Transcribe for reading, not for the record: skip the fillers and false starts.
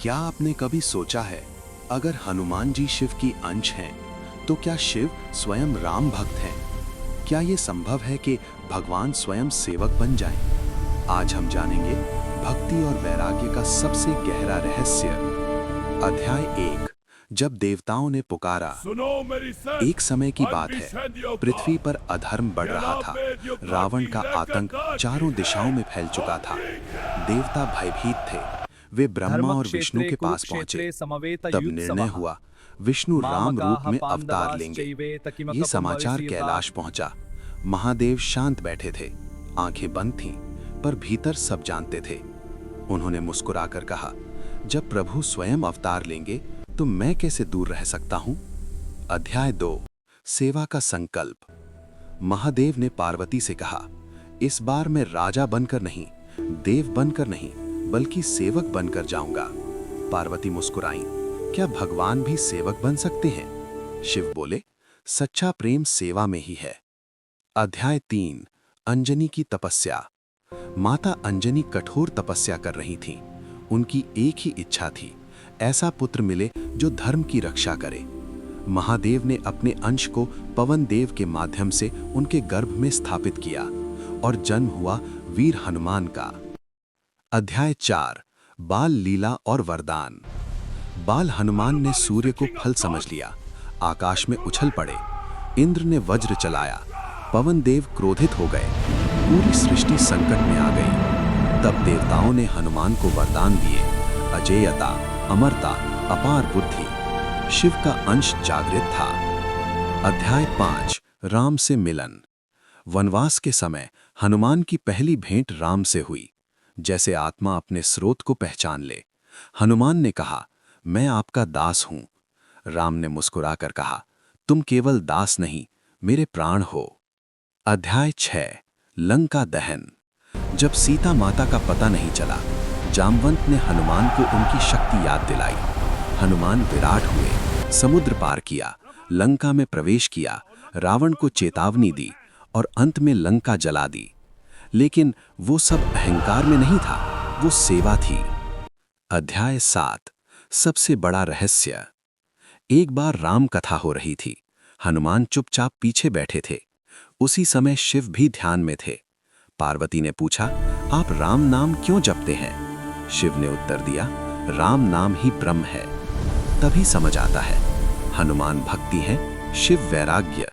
क्या आपने कभी सोचा है, अगर हनुमान जी शिव की अंश हैं, तो क्या शिव स्वयं राम भक्त हैं? क्या ये संभव है कि भगवान स्वयं सेवक बन जाएं? आज हम जानेंगे भक्ति और वैराग्य का सबसे गहरा रहस्य। अध्याय 1। जब देवताओं ने पुकारा। सुनो मेरी सेना, एक समय की बात अन्य है, सैनियों का पृथ्वी पर अधर्म बढ़ रहा था। रावण का आतंक चारों दिशाओं में फैल चुका था। देवता भयभीत थे। वे ब्रह्मा और विष्णु के पास पहुंचे। तब निर्णय हुआ, विष्णु राम रूप में अवतार लेंगे। ये समाचार कैलाश पहुंचा। महादेव शांत बैठे थे, आंखें बंद थीं, पर भीतर सब जानते थे। उन्होंने मुस्कुराकर कहा, जब प्रभु स्वयं अवतार लेंगे तो मैं कैसे दूर रह सकता हूं? अध्याय 2। सेवा का संकल्प। महादेव ने पार्वती से कहा, इस बार मैं राजा बनकर नहीं, देव बनकर नहीं, बल्कि सेवक बनकर जाऊंगा। पार्वती मुस्कुराईं, क्या भगवान भी सेवक बन सकते हैं? शिव बोले, सच्चा प्रेम सेवा में ही है। अध्याय 3। अंजनी की तपस्या। माता अंजनी कठोर तपस्या कर रही थीं। उनकी एक ही इच्छा थी, ऐसा पुत्र मिले जो धर्म की रक्षा करे। महादेव ने अपने अंश को पवन देव के माध्यम से उनके गर्भ में स्थापित किया और जन्म हुआ वीर हनुमान का। अध्याय 4। बाल लीला और वरदान। बाल हनुमान ने सूर्य को फल समझ लिया, आकाश में उछल पड़े। इंद्र ने वज्र चलाया, पवन देव क्रोधित हो गए, पूरी सृष्टि संकट में आ गई। तब देवताओं ने हनुमान को वरदान दिए, अजेयता, अमरता, अपार बुद्धि। शिव का अंश जागृत था। अध्याय 5। राम से मिलन। वनवास के समय हनुमान की पहली भेंट राम से हुई। जैसे आत्मा अपने स्रोत को पहचान ले। हनुमान ने कहा, मैं आपका दास हूं। राम ने मुस्कुराकर कहा, तुम केवल दास नहीं, मेरे प्राण हो। अध्याय 6। लंका दहन। जब सीता माता का पता नहीं चला, जामवंत ने हनुमान को उनकी शक्ति याद दिलाई। हनुमान विराट हुए, समुद्र पार किया, लंका में प्रवेश किया, रावण को चेतावनी दी और अंत में लंका जला दी। लेकिन वो सब अहंकार में नहीं था, वो सेवा थी। अध्याय 7। सबसे बड़ा रहस्य। एक बार राम कथा हो रही थी। हनुमान चुपचाप पीछे बैठे थे। उसी समय शिव भी ध्यान में थे। पार्वती ने पूछा, आप राम नाम क्यों जपते हैं? शिव ने उत्तर दिया, राम नाम ही ब्रह्म है। तभी समझ आता है, हनुमान भक्ति है, शिव वैराग्य।